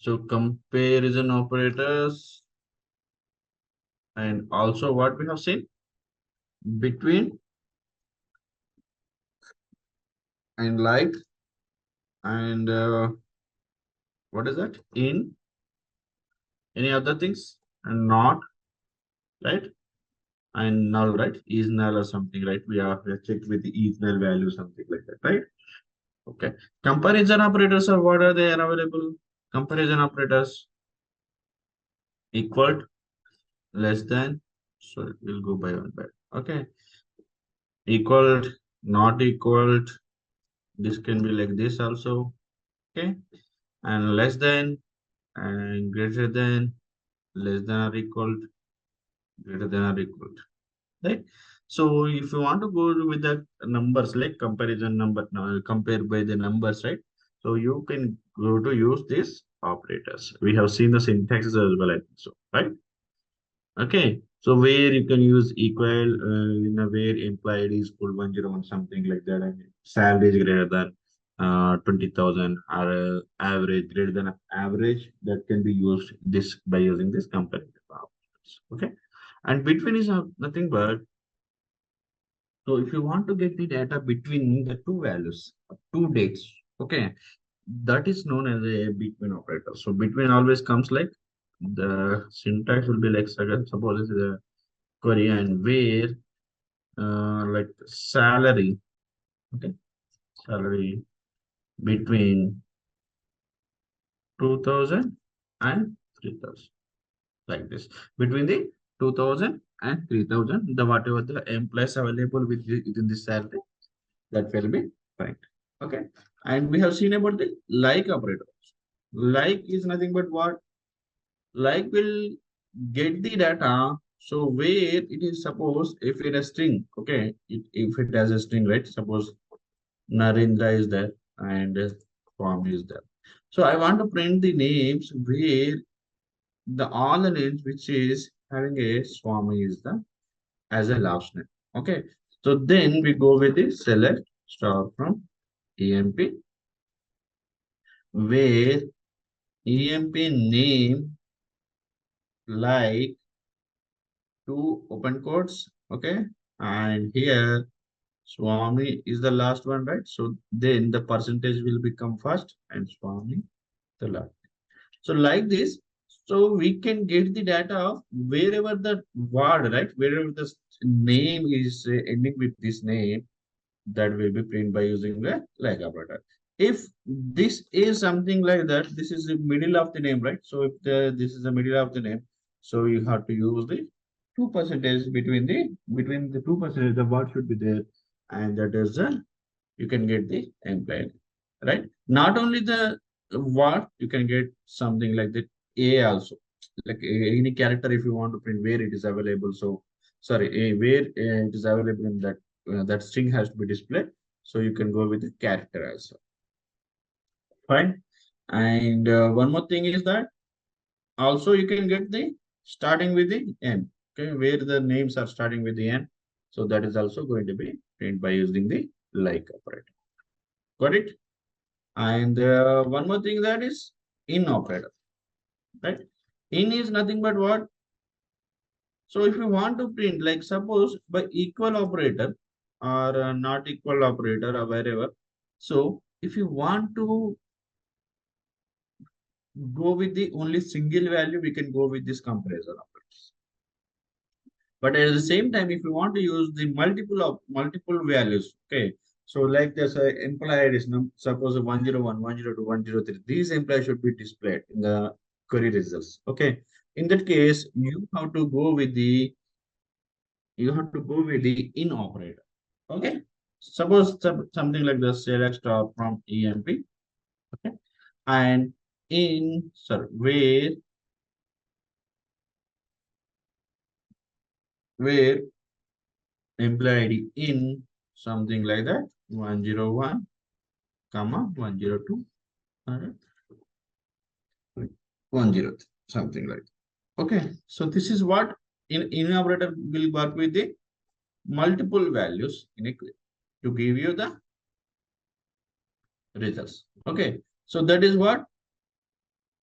So comparison operators, and also what we have seen between and like, and what is that? In any other things, and not, right? And null, right? Is null or something, right? We have checked with the is null value, something like that, right? Okay. Comparison operators are what are they are available? Comparison operators equal, less than. So we'll go by one by. Okay. Equal, not equal. This can be like this also. Okay. And less than and greater than, less than or equal, greater than or equal. Right? So if you want to go with the numbers like comparison number, compare by the numbers, right? So you can go to use these operators. We have seen the syntaxes as well, I think so, right? Okay. So where you can use equal in a where implied is equal 101 something like that, and salary is greater than 20,000 or average greater than average, that can be used this by using this comparative operators. Okay. And between is nothing but, so if you want to get the data between the two values, two dates, okay, that is known as a between operator. So between always comes like the syntax will be like, suppose this is a query and where like salary, okay, salary between 2000 and 3000, like this. Between the 2000 and 3000, the whatever the employees available within the salary, that will be fine. Okay. And we have seen about the like operator. Like is nothing but what? Like will get the data. So where it is, suppose if it has string, okay, if it has a string, right? Suppose Narendra is there and form is there. So I want to print the names where the all the names which is having a Swami is the as a last name. Okay. So then we go with the select star from EMP, where EMP name like two open quotes, okay, and here Swami is the last one, right? So then the percentage will become first and Swami the last. So like this, so we can get the data of wherever the word, right, wherever the name is ending with this name, that will be printed by using the like operator. If this is something like that, this is the middle of the name, right? So if this is the middle of the name, so you have to use the 2% between the 2%, the word should be there, and that is the you can get the employee, right? Not only the word, you can get something like the A also, like any character if you want to print where it is available. So sorry, where it is available in that that string has to be displayed. So you can go with the character as well. Fine. And one more thing is that also you can get the starting with the N. Okay, where the names are starting with the N. So that is also going to be printed by using the like operator. Got it? And one more thing, that is in operator, right? In is nothing but what? So if you want to print, like suppose by equal operator or not equal operator or wherever. So if you want to go with the only single value, we can go with this comparison operators. But at the same time, if you want to use the multiple values, okay. So like there's a employee is suppose 101, 102, 103. These employees should be displayed in the query results. Okay. In that case, you have to go with the in operator. Okay. Suppose something like the select star from EMP. Okay. And in sorry, where employee ID in something like that 101 comma 102 103 something like that. Okay, so this is what in operator will work with the multiple values in a query to give you the results. Okay, so that is what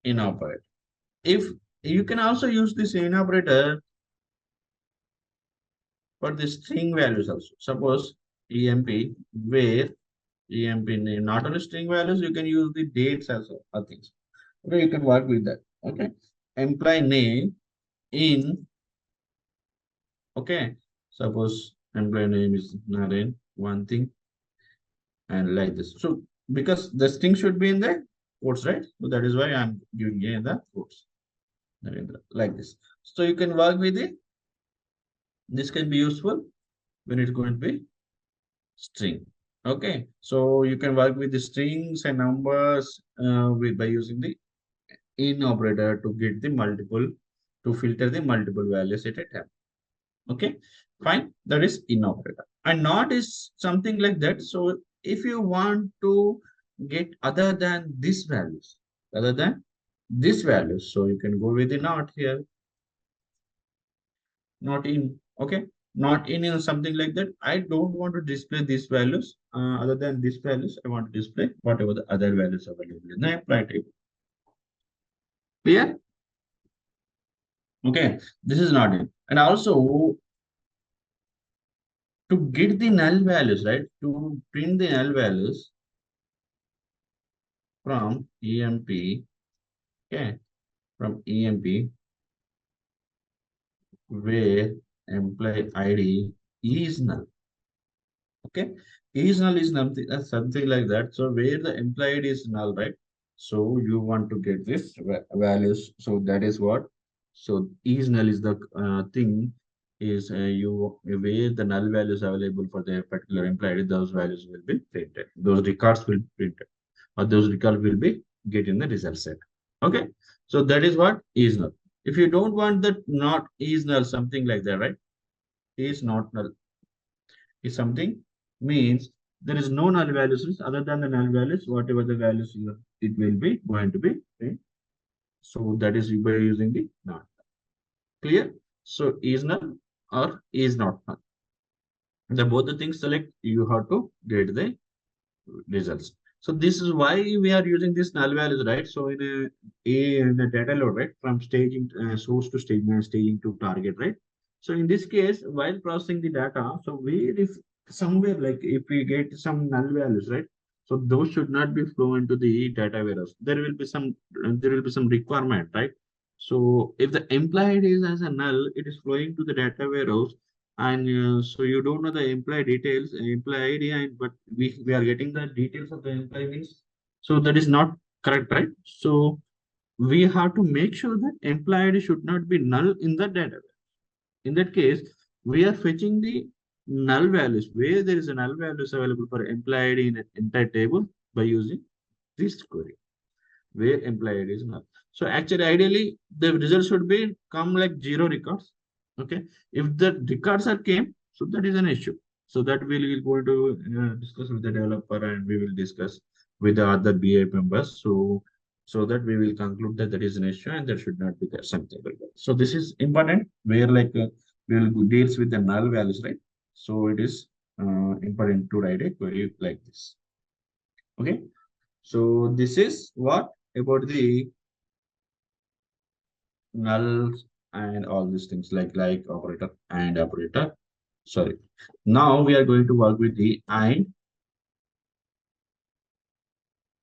in operator. If you can also use this in operator for the string values also. Suppose EMP where EMP name, not only string values, you can use the dates also or things. Okay, you can work with that. Okay. Employee name in, okay. Suppose employee name is Naren, one thing, and like this. So because the string should be in the quotes, right? So that is why I'm giving you in the quotes. Narendra, like this. So you can work with it. This can be useful when it's going to be string. Okay, so you can work with the strings and numbers with by using the in operator to get the multiple, to filter the multiple values at a time. Okay, fine. That is in operator. And not is something like that. So if you want to get other than these values, other than these values, so you can go with the not here, not in. Okay, not in something like that. I don't want to display these values. Other than these values, I want to display whatever the other values available in the apply table. Clear? Okay, this is not in. And also to get the null values, right? To print the null values from EMP, okay, from EMP where employee ID is null. Okay, is null is something like that. So where the employee is null, right? So you want to get this values. So that is what. So is null is the thing is you where the null values available for the particular employee. Those values will be printed. Those records will be printed, or those records will be get in the result set. Okay. So that is what is null. If you don't want that not is null, something like that, right? Is not null is something means there is no null values other than the null values, whatever the values it will be going to be. Okay? So that is by using the not. Clear? So is null or is not null. The both the things select, you have to get the results. So this is why we are using this null values, right? So in a data load, right, from staging source to staging, staging to target, right? So in this case, while processing the data, so we if somewhere like if we get some null values, right? So those should not be flow into the data warehouse. There will be some requirement, right? So if the employee is as a null, it is flowing to the data warehouse, and so you don't know the employee details, employee ID, and but we are getting the details of the employee means. So that is not correct, right? So we have to make sure that employee ID should not be null in the database. In that case, we are fetching the null values where there is a null values available for employee ID in an entire table by using this query where employee ID is null. So actually, ideally, the result should be come like zero records. Okay. If the records are came, so that is an issue. So that we will going to discuss with the developer, and we will discuss with the other BA members. So that we will conclude that that is an issue and there should not be there something like that. So this is important where like we will deals with the null values, right? So it is important to write a query like this. Okay. So this is what about the nulls and all these things like operator and operator. Sorry. Now we are going to work with the and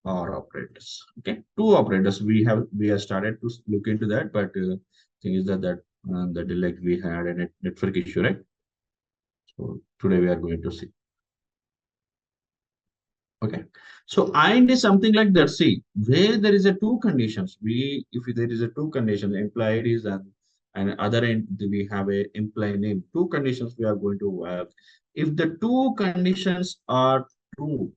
or operators. Okay, two operators. We have started to look into that, but thing is that like we had a network issue, right? So today we are going to see. Okay. So and is something like that. See, where there is a two conditions. If there is a two conditions, employee is and other end we have a employee name. Two conditions we are going to have. If the two conditions are true,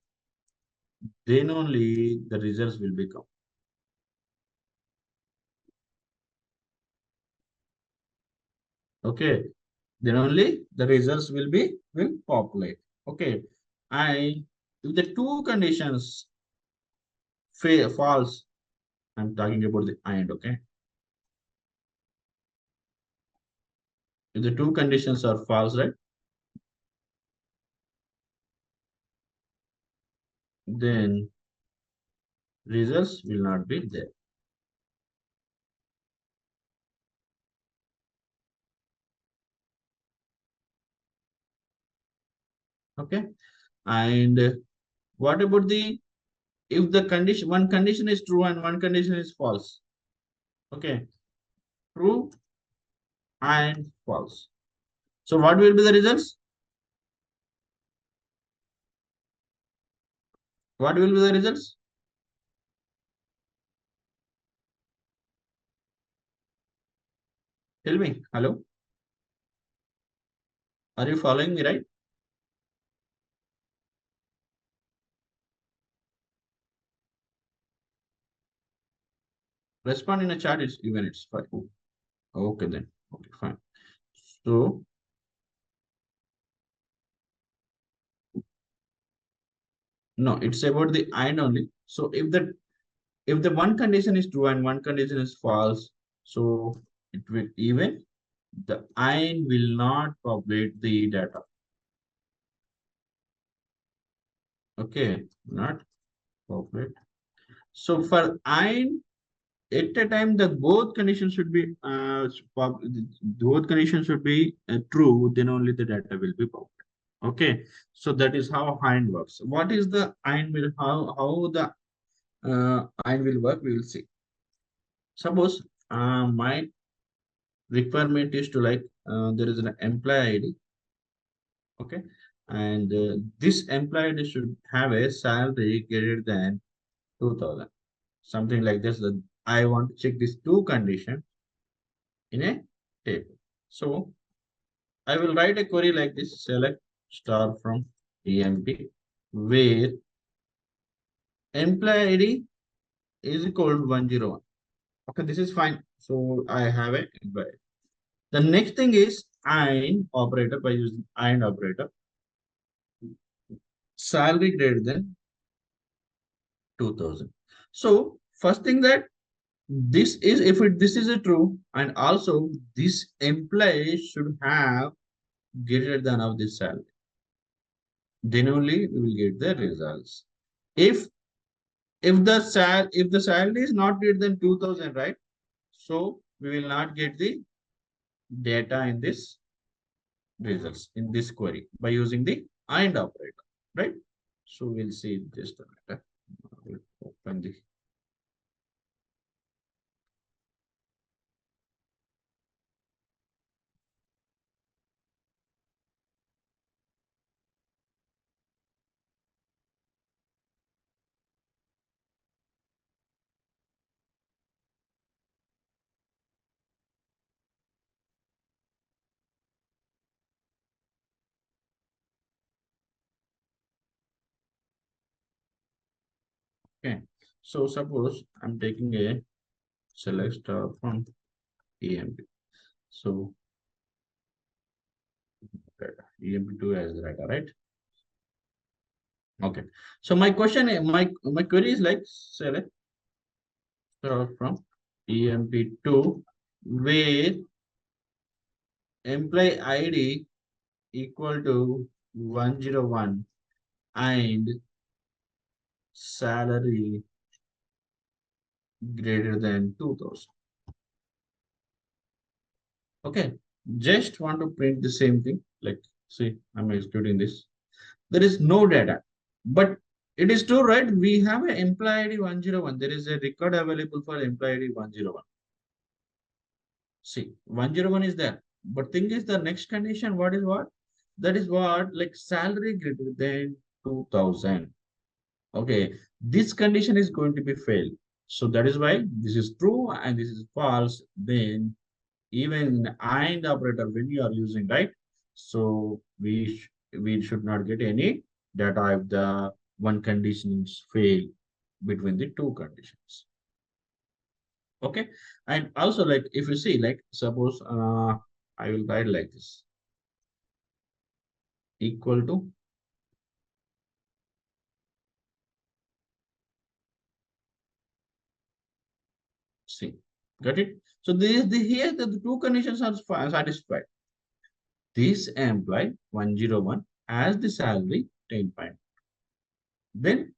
then only the results will become. Okay. Then only the results will populate. Okay. And if the two conditions false, I'm talking about the and. Okay. If the two conditions are false, right? Then results will not be there. Okay. And what about the if the condition one condition is true and one condition is false? Okay, true and false. So what will be the results? What will be the results? Tell me. Hello. Are you following me, right? Respond in a chat is even it's fine. Okay then. Okay, fine. So no, it's about the and only. So if the one condition is true and one condition is false, so it will even the and will not populate the data. Okay, not populate. So for and at a time the both conditions should be both conditions should be true, then only the data will be populated. Okay, so that is how and works. What is the and will how the and will work? We will see. Suppose my requirement is to like there is an employee ID, okay, and this employee ID should have a salary greater than 2000, something like this. That I want to check these two conditions in a table. So I will write a query like this: select star from EMP, where employee ID is equal to 101. Okay, this is fine. So I have a employee. The next thing is AND operator. By using AND operator, salary greater than 2000. So first thing that this is if it this is a true, and also this employee should have greater than of this salary, then only we will get the results. If if the salary is not greater than 2000, right? So we will not get the data in this results in this query by using the AND operator, right? So we'll see just a minute. We'll open the okay. So suppose I'm taking a select star from EMP. So EMP2 as data, right? Okay. So my question, my query is like select star from EMP2 where employee ID equal to 101 and salary greater than 2000. Okay. Just want to print the same thing. Like, see, I'm executing this. There is no data. But it is true, right? We have an employee ID 101. There is a record available for employee ID 101. See, 101 is there. But thing is the next condition, what is what? That is what like salary greater than 2000. Okay, this condition is going to be failed. So that is why this is true and this is false. Then even AND operator when you are using, right? So we should not get any data if the one conditions fail between the two conditions. Okay, and also like if you see like suppose I will write like this equal to C. Got it? So this the here the two conditions are satisfied. This employee 101 has the salary 10 point. Then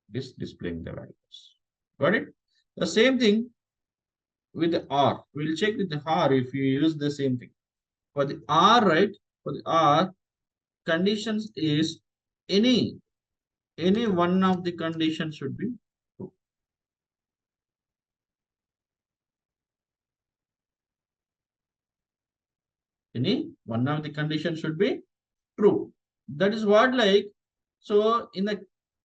this displaying the values. Got it? The same thing with the R. We'll check with the R if you use the same thing. For the R, right? For the R, conditions is Any one of the conditions should be true. Any one of the conditions should be true. That is what like, so in the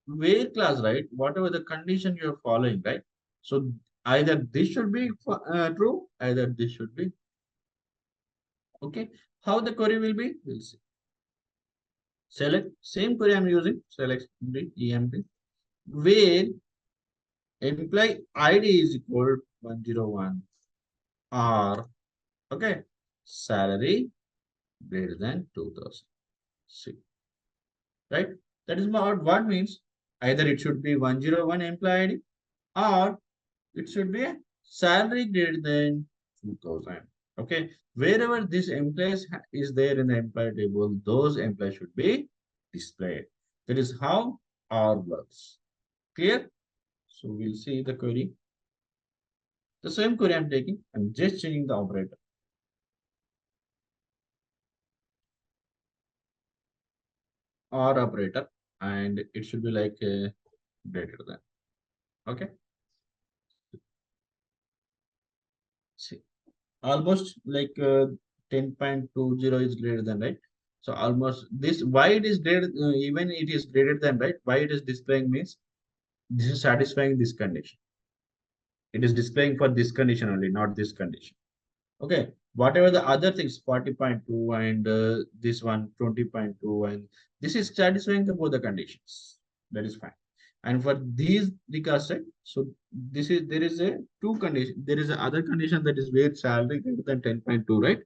where class, right? Whatever the condition you're following, right? So either this should be true, either this should be okay. How the query will be? We'll see. Select same query I'm using. Select the EMP where employee ID is equal 101 or okay salary greater than 2000. See, right? That is what means either it should be 101 employee ID or it should be a salary greater than 2000. Okay, wherever this employees is there in the employee table, those employees should be displayed. That is how R works. Clear? So we'll see the query. The same query I'm taking, I'm just changing the operator. Or operator, and it should be like greater than. Okay. See, almost like 10.20 is greater than, right? So almost this, why it is greater, even it is greater than, right? Why it is displaying means this is satisfying this condition. It is displaying for this condition only, not this condition. Okay. Whatever the other things, 40.2 and this one 20.2, and this is satisfying the both the conditions. That is fine. And for these recast, right? So this is, there is a two condition. There is a other condition that is where salary greater than 10.2, right?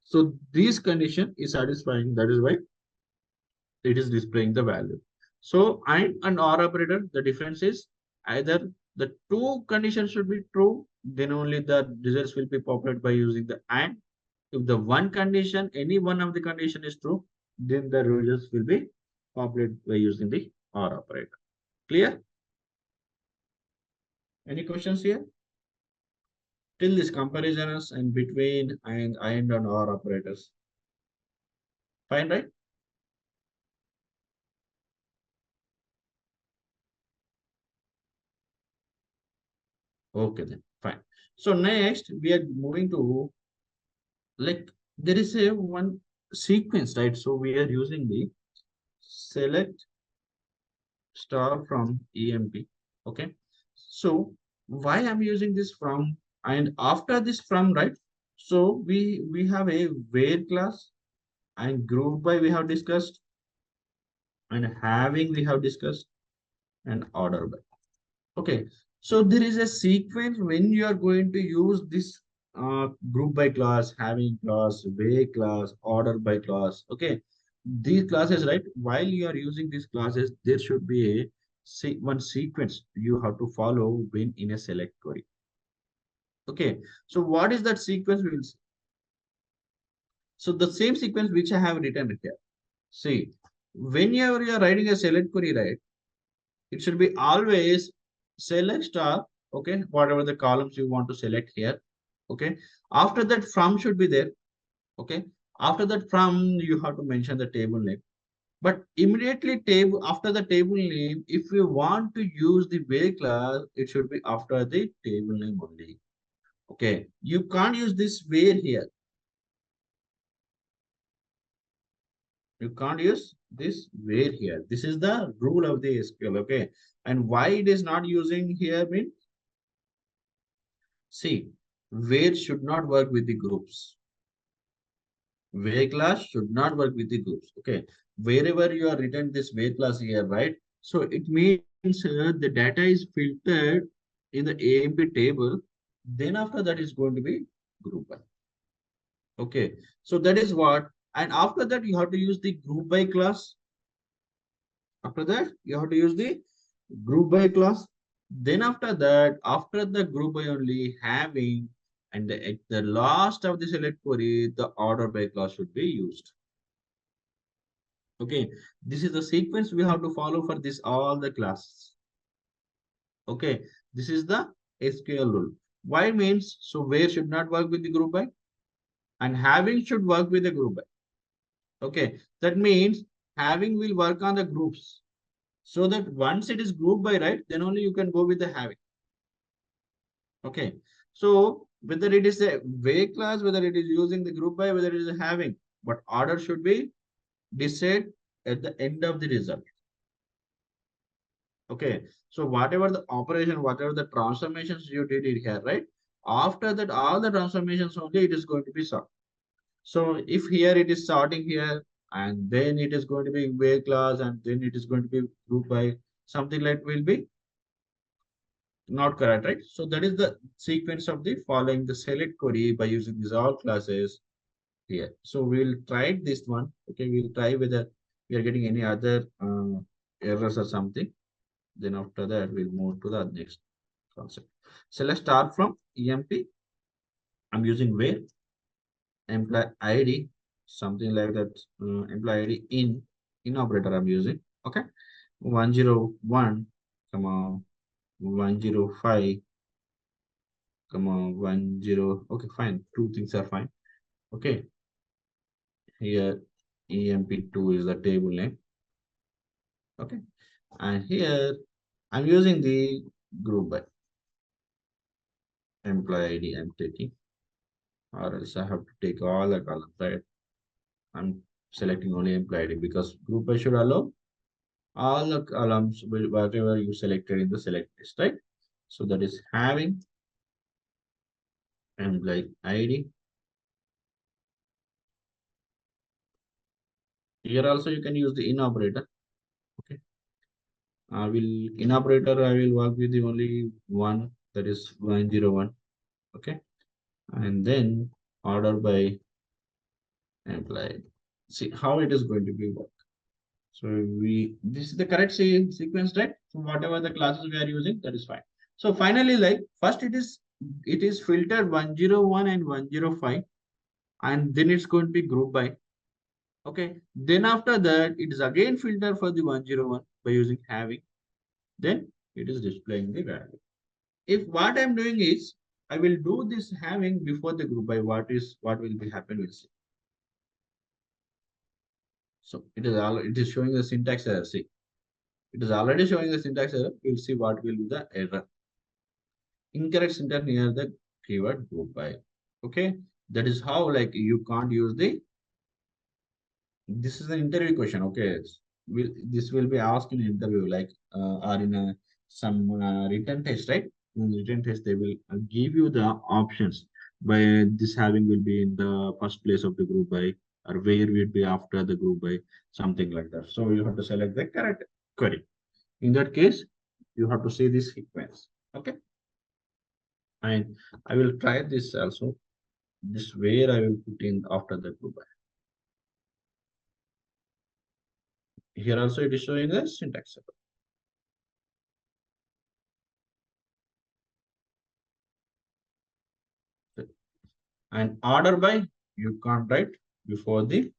So this condition is satisfying. That is why it is displaying the value. So and an OR operator, the difference is either the two conditions should be true, then only the results will be populated by using the AND. If the one condition, any one of the condition is true, then the results will be populated by using the OR operator. Clear? Any questions here? Till this comparisons and between and OR operators. Fine, right? Okay, then fine. So next we are moving to like there is a one sequence, right? So we are using the select star from EMP. Okay. So why I'm using this from, and after this from, right? So we have a where class and group by we have discussed, and having we have discussed, and order by. Okay, so there is a sequence when you are going to use this group by class, having class, way class, order by class. Okay, these classes, right? While you are using these classes, there should be a one sequence you have to follow when in a select query. Okay, so what is that sequence? We will see. So the same sequence which I have written here. See, whenever you are writing a select query, right? It should be always select star, okay, whatever the columns you want to select here, okay. After that from should be there, okay. After that from you have to mention the table name, but immediately table after the table name, if you want to use the where class, it should be after the table name only, okay. You can't use this where here. You can't use this where here. This is the rule of the SQL, okay. And why it is not using here means, see, where should not work with the groups. Where class should not work with the groups. Okay. Wherever you are written this where class here, right? So it means the data is filtered in the AMP table. Then after that is going to be group by. Okay. So that is what. And after that, you have to use the group by class. After that, you have to use the group by class. Then after that, after the group by only having, and at the last of the select query, the order by class should be used. Okay, this is the sequence we have to follow for this all the classes. Okay, this is the SQL rule. Why means, so where should not work with the group by, and having should work with the group by. Okay, that means having will work on the groups. So that once it is grouped by, right, then only you can go with the having. Okay. So whether it is a way class, whether it is using the group by, whether it is a having, but order should be decided at the end of the result. Okay. So whatever the operation, whatever the transformations you did it here, right? After that, all the transformations only it is going to be solved. So if here it is sorting here, and then it is going to be way class, and then it is going to be group by, something like will be not correct, right? So that is the sequence of the following the select query by using these all classes here. So we'll try this one. Okay, we'll try whether we are getting any other errors or something. Then after that, we'll move to the next concept. So let's start from EMP. I'm using where employee ID, something like that. Employee ID in operator I'm using. Okay, 101, come on, 105. Come on, 10. Okay, fine. Two things are fine. Okay, here EMP2 is the table name. Okay, and here I'm using the group by employee ID I'm taking, or else I have to take all the columns, right? I'm selecting only employee ID because group by should allow all the columns will whatever you selected in the select list, right? So that is having employee ID. Here also you can use the in operator. Okay. I will in operator, I will work with the only one, that is 101. Okay. And then order by employee. See how it is going to be work. So this is the correct sequence, right? So whatever the classes we are using, that is fine. So finally, like first it is filtered 101 and 105, and then it's going to be grouped by. Okay. Then after that, it is again filtered for the 101 by using having. Then it is displaying the value. If what I'm doing is I will do this having before the group by what will be happen, we'll see. So it is showing the syntax error. See, it is already showing the syntax error. We'll see what will be the error. Incorrect syntax near the keyword group by. Okay, that is how like you can't use the. This is an interview question. Okay, this will be asked in interview like or in some written test, right? In the written test, they will give you the options where this having will be in the first place of the group by, or where will be after the group by, something like that. So you have to select the correct query. In that case, you have to see this sequence. Okay, and I will try this also. This where I will put in after the group by. Here also it is showing the syntax error. And order by, you can't write before the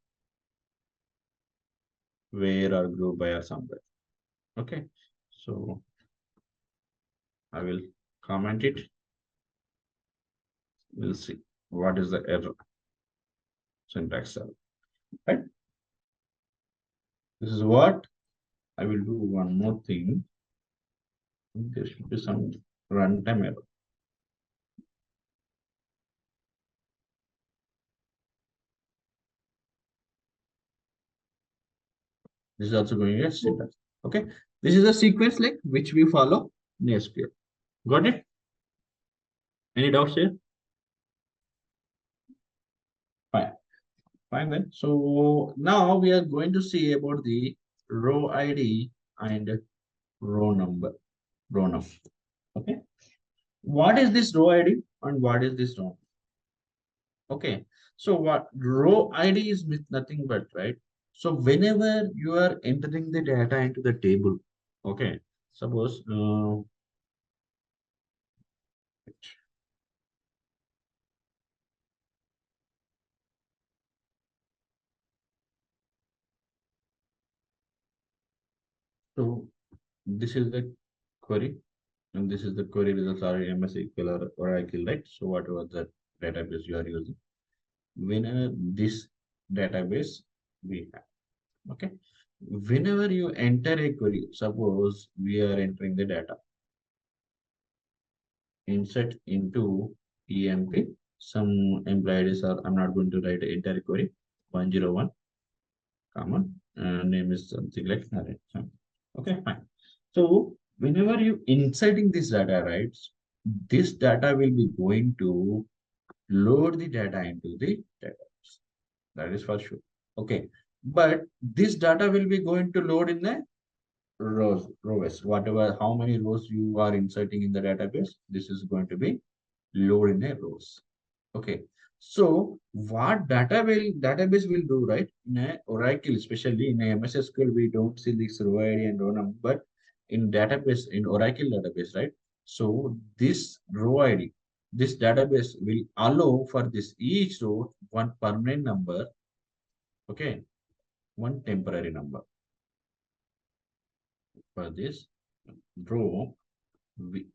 where or group by or somewhere. Okay, so I will comment it. We'll see what is the error. Syntax error, right? This is what I will do. One more thing. There should be some runtime error. This is also going to syntax. Okay, this is a sequence like which we follow in SQL. Got it? Any doubts here? Fine. Fine then. So now we are going to see about the row ID and row number. Row number. Okay. What is this row ID and what is this row? Okay. So what row ID is nothing but, right? So whenever you are entering the data into the table, okay. Suppose so this is the query. And this is the query results are MS SQL or Oracle, right? So whatever the database you are using, whenever this database we have, okay. Whenever you enter a query, suppose we are entering the data, insert into EMP, some employees are, I'm not going to write enter query, 101, comma, name is something like Naren. Okay, fine. So whenever you inserting this data, right, this data will be going to load the data into the database. That is for sure. Okay. But this data will be going to load in the rows, whatever, how many rows you are inserting in the database, this is going to be load in the rows. Okay. So what database will do, right? In a Oracle, especially in a MS SQL, we don't see this row ID and row number, but in database, in Oracle database, right? So this row ID, this database will allow for this each row one permanent number, okay, one temporary number. For this row,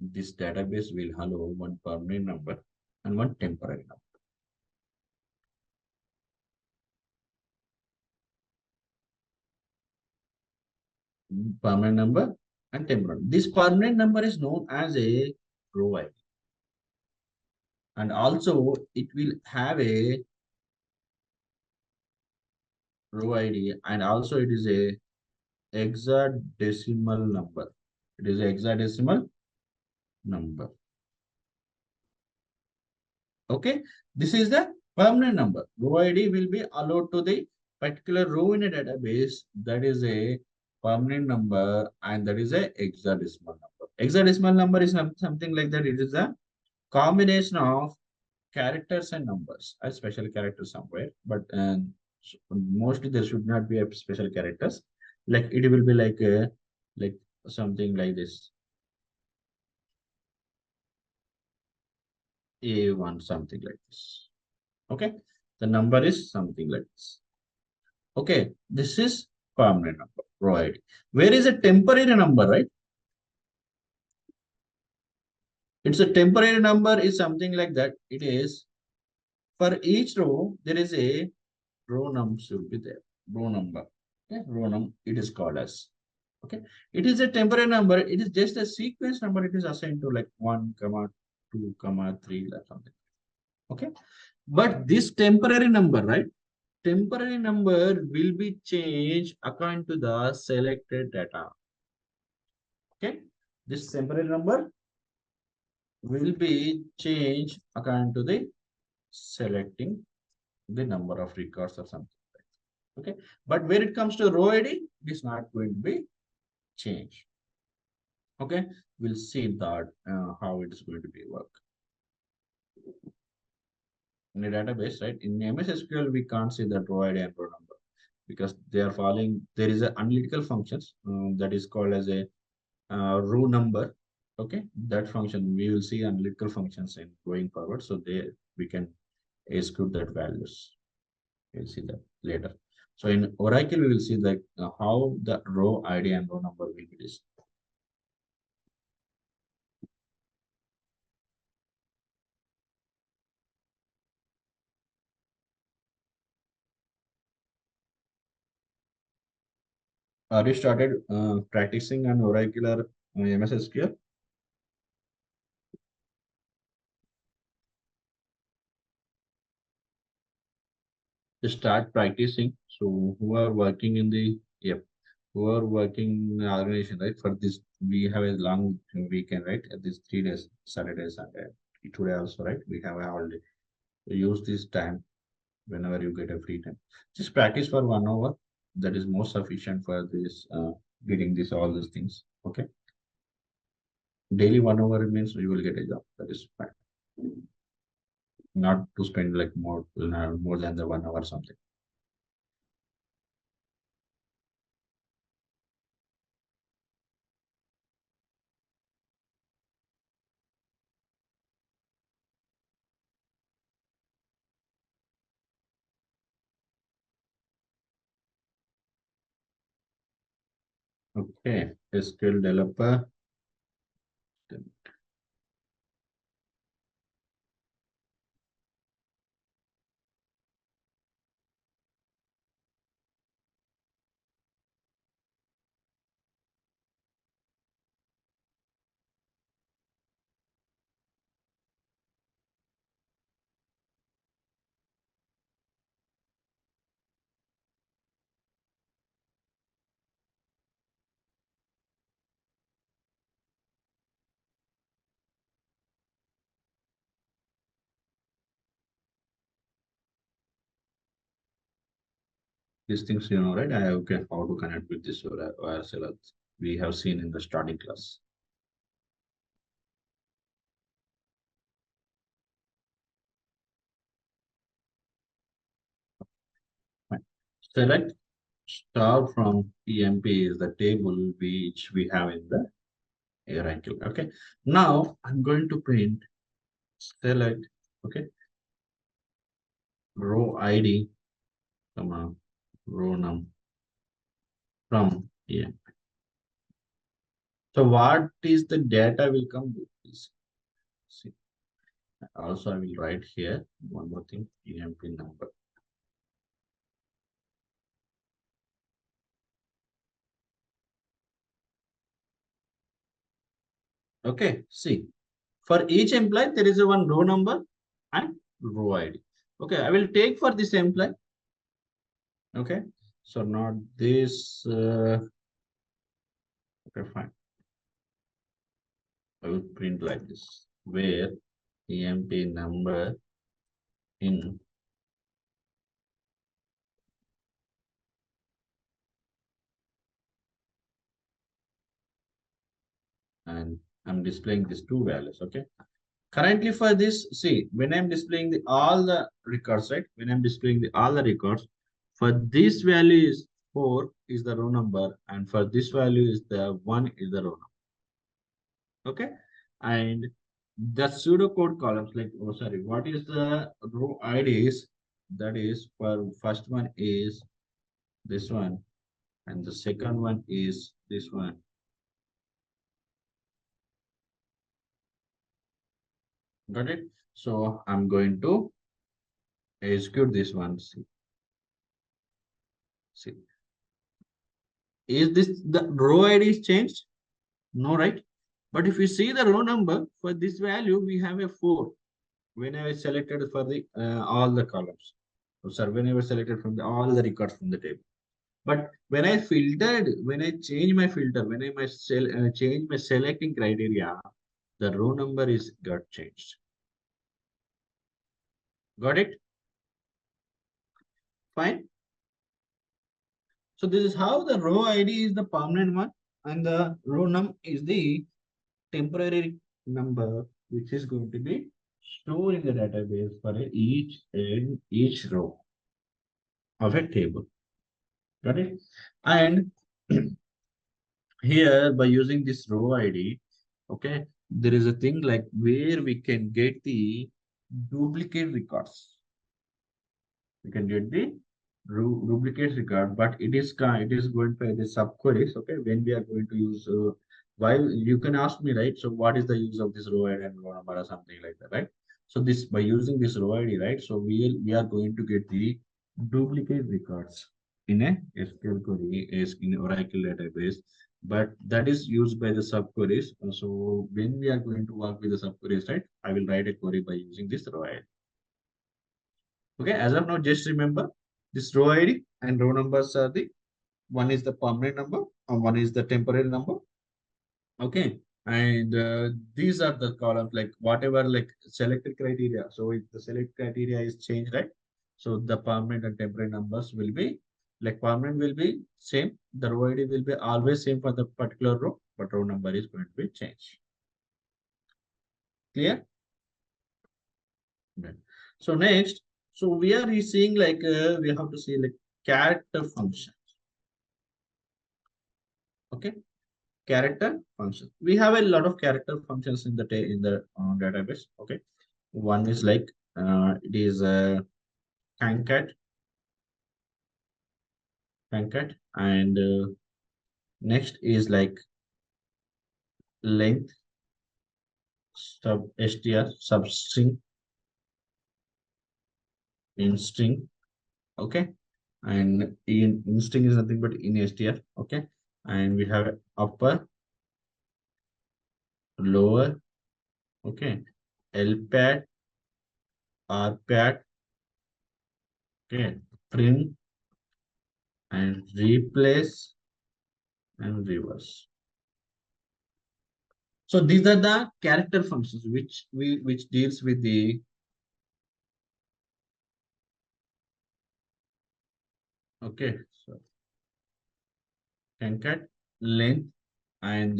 this database will allow one permanent number and one temporary number. Permanent number and temporary. This permanent number is known as a row ID. And also it will have a row ID, and also it is a hexadecimal number. It is a hexadecimal number. Okay. This is the permanent number. Row ID will be allowed to the particular row in a database. That is a permanent number, and that is a hexadecimal number. Hexadecimal number is something like that. It is a combination of characters and numbers, a special character somewhere, but mostly there should not be a special characters. Like it will be like something like this, A1, something like this. Okay, the number is something like this. Okay, this is permanent number, right? Where is a temporary number, right? It's a temporary number is something like that. It is for each row there is a row number should be there. Row number. Okay, row number it is called as. Okay, it is a temporary number. It is just a sequence number. It is assigned to like 1 comma 2 comma 3 or something. Okay, but this temporary number, right? Temporary number will be changed according to the selected data. Okay, this temporary number will be changed according to the selecting the number of records or something. Okay, but when it comes to row ID, it is not going to be changed. Okay, we'll see that how it is going to be work in a database, right? In MS SQL, we can't see that row ID and row number because they are following. There is an analytical functions that is called as a row number. Okay, that function we will see analytical functions in going forward. So there we can execute that values. We'll see that later. So in Oracle, we will see that how the row ID and row number will be displayed. Are you started practicing on Oracle or MS SQL? Start practicing. So who are working in the, yep, who are working in the organization, right? For this, we have a long weekend, right? These 3 days, Saturday, Sunday, today also, right? We have a holiday. Use this time whenever you get a free time. Just practice for 1 hour. That is more sufficient for this getting this all these things. Okay. Daily 1 hour means you will get a job. That is fine. Not to spend like more than the 1 hour something. Okay. SQL developer. these things you know, right? Okay, how to connect with this OSL we have seen in the starting class. Fine. Select star from EMP is the table which we have in the hierarchy. Okay. Now I'm going to print select, okay, row ID, comma, row num from EMP. So what is the data will come with this? See, also I will write here one more thing, EMP number. Okay, see, for each employee, there is a one row number and row ID. Okay, I will take for this employee. Okay, so not this. Okay, fine. I will print like this, where EMP number in and I'm displaying these two values. Okay, currently for this, see, when I'm displaying all the records, right? When I'm displaying all the records, for this value is 4 is the row number, and for this value is the 1 is the row number. Okay, and the pseudocode columns, like, oh sorry, what is the row IDs? That is, for first one is this one, and the second one is this one. Got it? So I'm going to execute this one. See, is this the row ID is changed? No, right? But if you see the row number for this value, we have a 4 when I selected for the all the columns. So, sir, when I was selected from all the records from the table. But when I filtered, when I change my filter, when I change my selecting criteria, the row number is got changed. Got it? Fine. So this is how the row ID is the permanent one, and the row num is the temporary number, which is going to be stored in the database for each row of a table. Got it? And here, by using this row ID, okay, there is a thing like where we can get the duplicate records. We can get the duplicate record, but it is going to the subqueries. Okay, when we are going to use while you can ask me, right? So what is the use of this row ID and row number or something like that, right? So this, by using this row ID, right? So we are going to get the duplicate records in a SQL query, is in Oracle database, but that is used by the subqueries. So when we are going to work with the subqueries, right? I will write a query by using this row ID. Okay, as of now, just remember this row ID and row numbers are the one is the permanent number and one is the temporary number. Okay, and these are the columns like whatever like selected criteria. So if the select criteria is changed, right? So the permanent and temporary numbers will be like permanent will be same. The row ID will be always same for the particular row, but row number is going to be changed. Clear? Right. So next, so we are seeing like we have to see like character function. Okay, character function. We have a lot of character functions in the database. Okay, one is like it is concat, and next is like length sub str substring in string. Okay, and in string is nothing but in str. Okay, and we have upper, lower. Okay, lpad, rpad. Okay, print and replace and reverse. So these are the character functions which deals with the Okay, so concat, length, and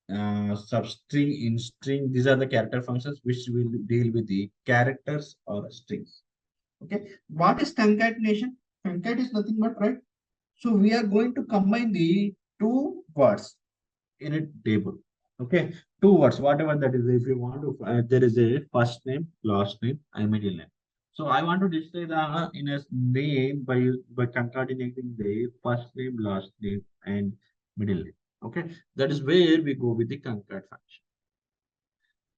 substring, in string. These are the character functions which will deal with the characters or strings. Okay, what is concatenation? Concat is nothing but, right? So we are going to combine the two words in a table. Okay, two words, whatever that is. If you want to, there is a first name, last name, and middle name. So I want to display the in a name by concatenating the first name, last name, and middle name. Okay, that is where we go with the concat function.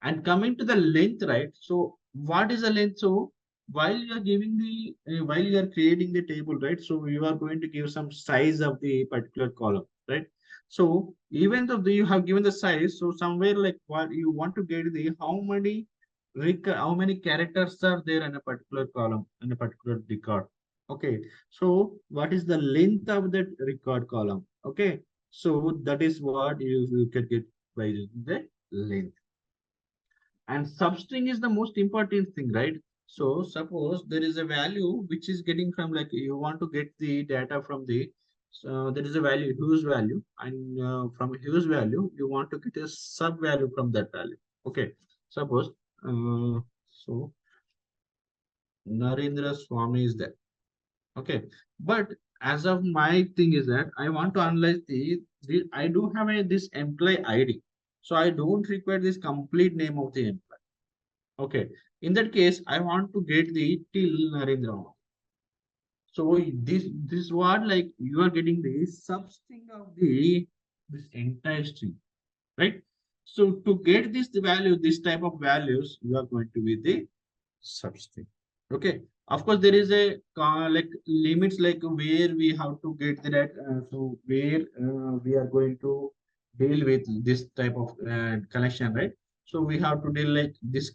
And coming to the length, right? So what is the length? So while you are giving the while you are creating the table, right? So you are going to give some size of the particular column, right? So even though you have given the size, so somewhere like what you want to get the how many characters are there in a particular column in a particular record. Okay, so what is the length of that record column? Okay, so that is what you can get by using the length. And substring is the most important thing, right? So suppose there is a value which is getting from, like, you want to get the data from the, so there is a value, huge value, and from a huge value you want to get a sub value from that value. Okay, suppose so Narendra Swami is there. Okay, but as of my thing is that I want to analyze the I do have a this employee ID, so I don't require this complete name of the employee. Okay. In that case, I want to get the till Narendra. So this word, like, you are getting the substring of the this entire string, right? So to get this the value, this type of values, you are going to be the substring. Okay. Of course, there is a like limits, like where we have to get that. So where we are going to deal with this type of connection, right? So we have to deal like this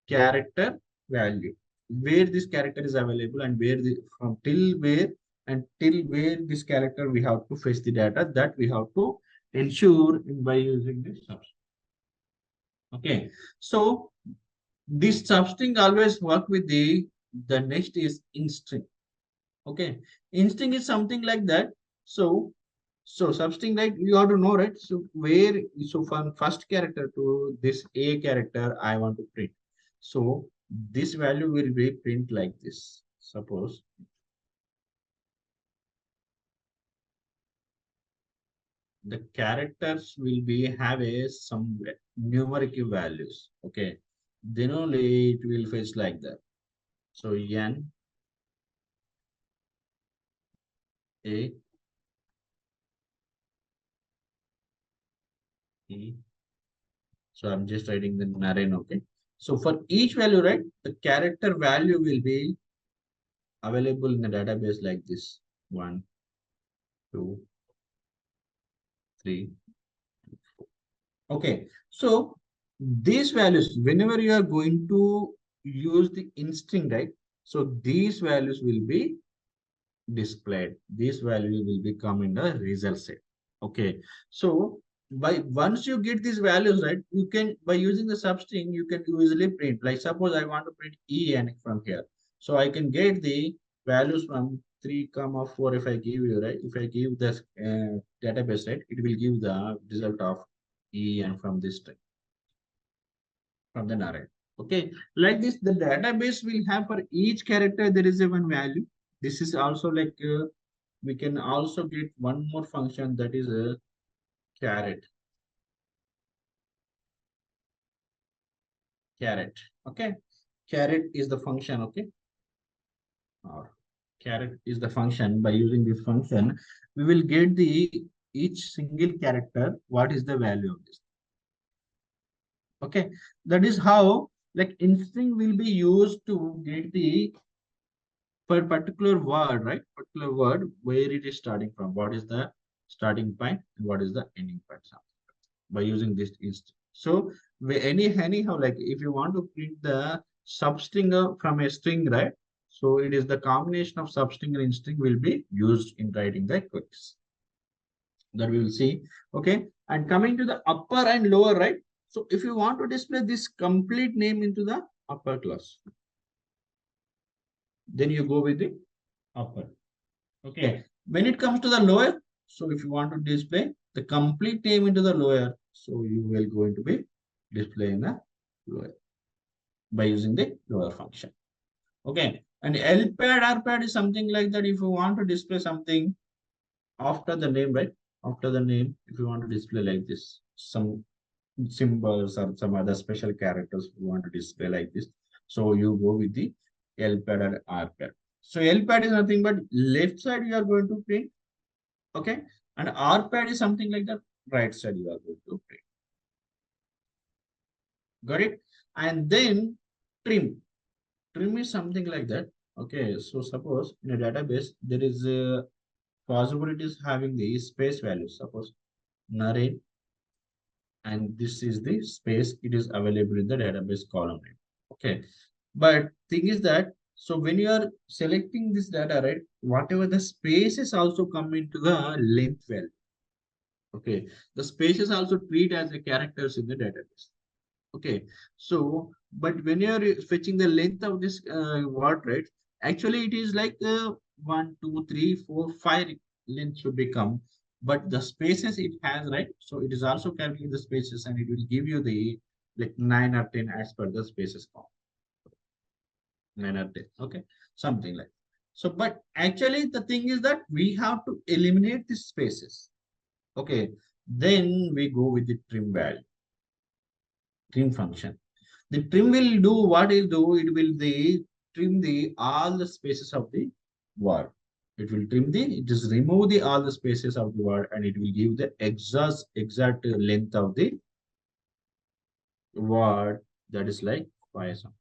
character value, where this character is available, and where the from till where, and till where this character we have to fetch the data, that we have to ensure by using this substring. Okay, so this substring always work with the next is in string. Okay, in string is something like that. So substring, like, you have to know, right? So where, so from first character to this a character I want to print. So this value will be print like this. Suppose the characters will be have a some numeric values. Okay, then only it will fetch like that. So n a e. So I'm just writing the naren. Okay. So for each value, right, the character value will be available in the database like this: 1, 2, 3. Okay. So these values, whenever you are going to use the string, right? So these values will be displayed. This value will become in the result set. Okay. So by once you get these values, right, you can, by using the substring, you can easily print. Like suppose I want to print en from here. So I can get the values from 3, 4 if I give you, right? If I give this database, right, it will give the result of en from this string, from the array. Okay, like this, the database will have for each character there is a one value. This is also like we can also get one more function, that is a caret. Caret. Okay, caret is the function. Okay, or caret is the function. By using this function, we will get the each single character. What is the value of this? Okay, that is how, like, string will be used to get the for a particular word, right? Particular word, where it is starting from, what is the starting point and what is the ending point, by using this inst. So anyhow, like, if you want to print the substring from a string, right? So it is the combination of substring and string will be used in writing the queries, that we will see. Okay, and coming to the upper and lower, right? So if you want to display this complete name into the upper class, then you go with the upper. Okay. When it comes to the lower, so if you want to display the complete name into the lower, so you will going to be displaying the lower by using the lower function. Okay. And LPAD, RPAD is something like that. If you want to display something after the name, right? After the name, if you want to display like this, some symbols or some other special characters you want to display like this. So you go with the LPAD and RPAD. So LPAD is nothing but left side you are going to print, okay? And RPAD is something like the right side you are going to print. Got it? And then trim. Trim is something like that. Okay, so suppose in a database there is a possibilities having the space value. Suppose narrate, and this is the space it is available in the database column name. Okay, but thing is that so when you are selecting this data, right, whatever the spaces also come into the length value. Okay, the spaces also treat as the characters in the database. Okay, so but when you are fetching the length of this word, right, actually it is like 1, 2, 3, 4, 5 length should become, but the spaces it has, right, so it is also calculating the spaces and it will give you the like 9 or 10 as per the spaces count. 9 or 10, okay, something like. So but actually the thing is that we have to eliminate the spaces. Okay, then we go with the trim value, trim function. The trim will do what it do, it will the trim the all the spaces of the word. It will trim the, it is remove the all the spaces of the word and it will give the exact length of the word, that is like Python.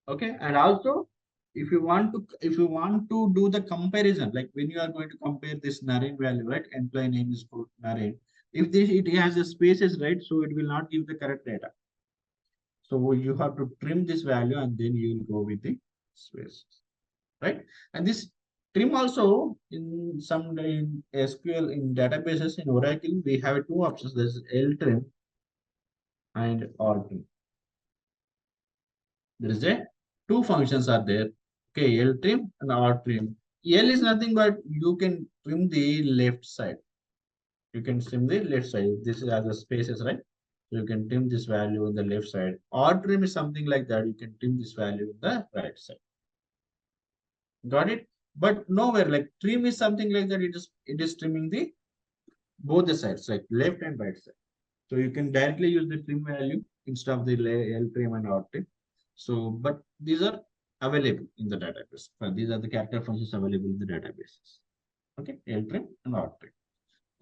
Okay, and also if you want to do the comparison, like when you are going to compare this Naren value, right? Employee name is called Naren. If this it has a spaces, right? So it will not give the correct data. So you have to trim this value and then you will go with the spaces, right? And this trim also in some in SQL in databases in Oracle, we have two options. There's L trim and R trim. There is a two functions are there. Okay, L trim and R trim. L is nothing but you can trim the left side. You can trim the left side. This is as a spaces, right? So you can trim this value on the left side. R trim is something like that. You can trim this value on the right side. Got it? But nowhere like trim is something like that. It is trimming the both the sides, like left and right side. So you can directly use the trim value instead of the L trim and R trim. So, but these are available in the database. These are the character functions available in the databases. Okay, L trim and R trim.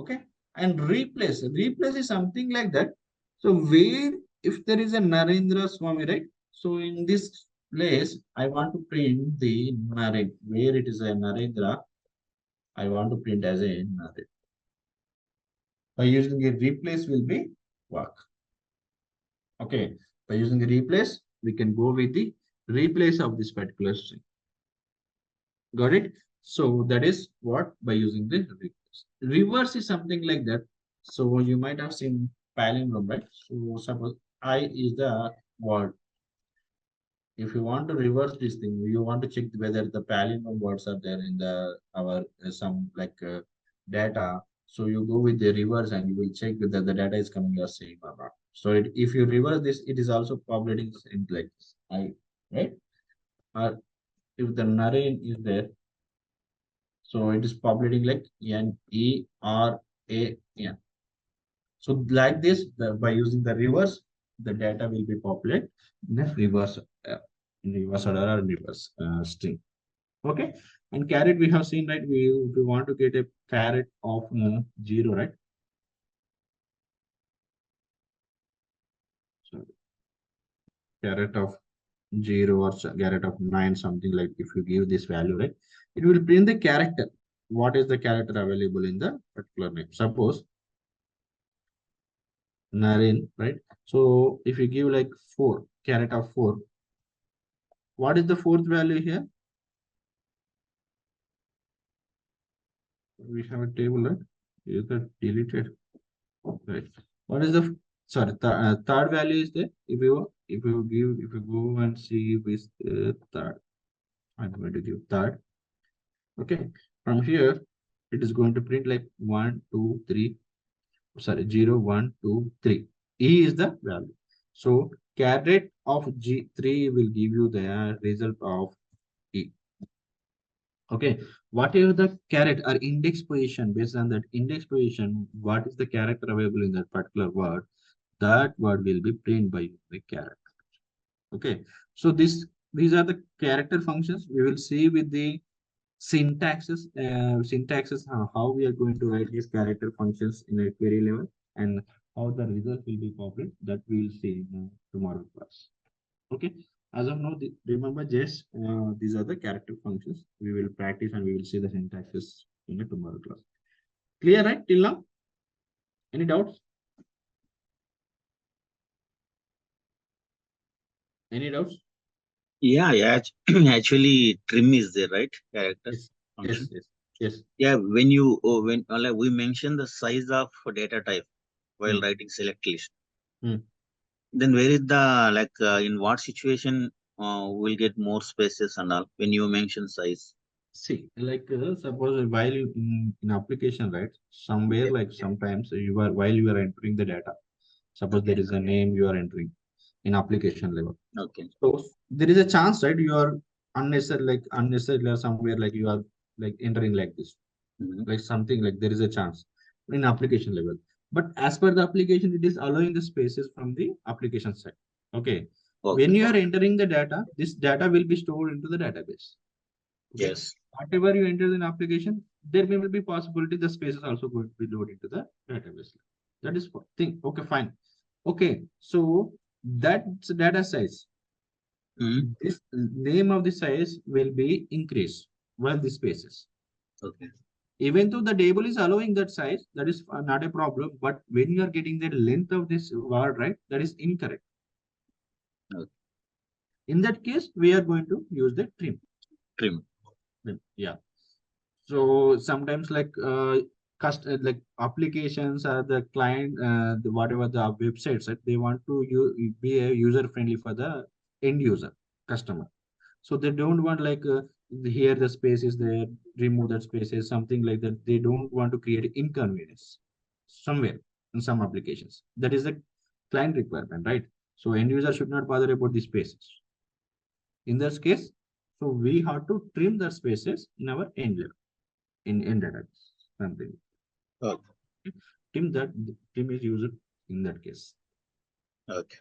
Okay, and replace. Replace is something like that. So where if there is a Narendra Swami, right? So in this place, I want to print the Narendra. Where it is a Narendra, I want to print as a Narendra. By using a replace will be work. Okay, by using the replace, we can go with the replace of this particular string. Got it? So that is what by using the reverse. Reverse is something like that. So you might have seen palindrome, right? So suppose I is the word. If you want to reverse this thing, you want to check whether the palindrome words are there in the our some like data. So you go with the reverse and you will check whether the data is coming the same or not. So if you reverse this, it is also populating in like this. Right? Or if the Naren is there, so it is populating like N-E-R-A-N. So like this, by using the reverse, the data will be populated in a reverse order or reverse string. Okay. And caret we have seen, right? We want to get a caret of 0, right? So caret of 0 or caret of 9, something like if you give this value, right? It will print the character. What is the character available in the particular name? Suppose Naren, right? So if you give like 4, caret of 4, what is the fourth value here? We have a table, right? Is that deleted? Right. What is the sorry? Third value is there. If you go and see with third, I'm going to give third. Okay. From here, it is going to print like 1, 2, 3. Sorry, 0, 1, 2, 3. E is the value. So caret of G3 will give you the result of E. Okay. Whatever the caret or index position, based on that index position, what is the character available in that particular word? That word will be printed by the caret. Okay. So these are the character functions. We will see with the syntaxes, how we are going to write these character functions in a query level, and how the result will be copied. That we will see in tomorrow class. Okay. As of now, remember just these are the character functions. We will practice and we will see the syntaxes in the tomorrow class. Clear, right? Till now? Any doubts? Any doubts? Yeah, yeah. Actually, trim is there, right? Character Yes. Yes. function. Yes. Yes. Yeah, when you when like we mentioned the size of data type while Hmm. writing select list, Hmm. then where is the in what situation we'll get more spaces and all when you mention size? See, like suppose while in application, right? Somewhere Okay, like sometimes you are while you are entering the data. Suppose there okay, is a name you are entering in application level. okay. So there is a chance, right? You are unnecessarily or somewhere like you are like entering like this, Mhm. like something like there is a chance in application level. But as per the application, it is allowing the spaces from the application side. Okay. When Okay. you are entering the data, this data will be stored into the database. Okay. Yes. Whatever you enter in application, there may be possibility the space is also going to be loaded into the database. That is thing. Okay, fine. Okay, so that's data size. Mhm. This name of the size will be increased while the spaces. Okay. Even though the table is allowing that size, that is not a problem. But when you are getting the length of this word, right, that is incorrect. Okay. In that case, we are going to use the trim. Trim. Yeah. So sometimes like applications or the client, whatever the websites, right, they want to be a user friendly for the end user customer. So they don't want like here the space is there, remove that spaces, something like that. They don't want to create inconvenience somewhere in some applications. That is the client requirement, right? So end user should not bother about the spaces. In this case, so we have to trim the spaces in our end level in data something. Okay. Trim is used in that case. Okay.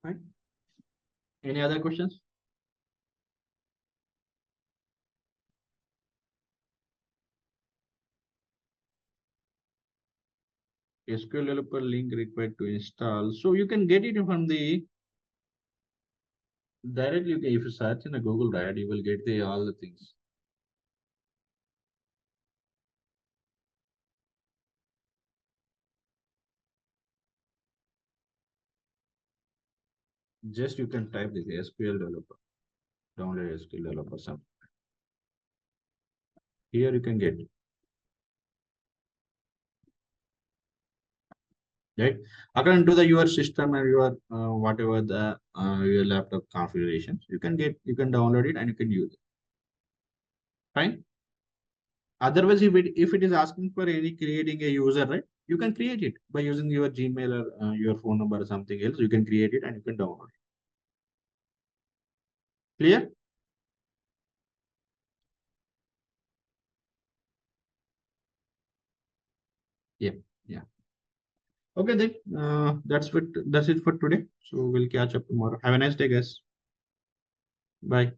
Right? Any other questions? SQL developer link required to install. So you can get it from the directly. If you search in a Google, right, you will get the all the things. Just you can type this SQL developer, download SQL developer something. Here you can get it, right? According to the your system and your whatever the your laptop configurations, you can download it and you can use it. Fine. Otherwise, if it is asking for any creating a user, right, you can create it by using your Gmail or your phone number or something else. You can create it and you can download it. Clear? Yeah. Yeah. Okay, then that's it for today. So we'll catch up tomorrow. Have a nice day, guys. Bye.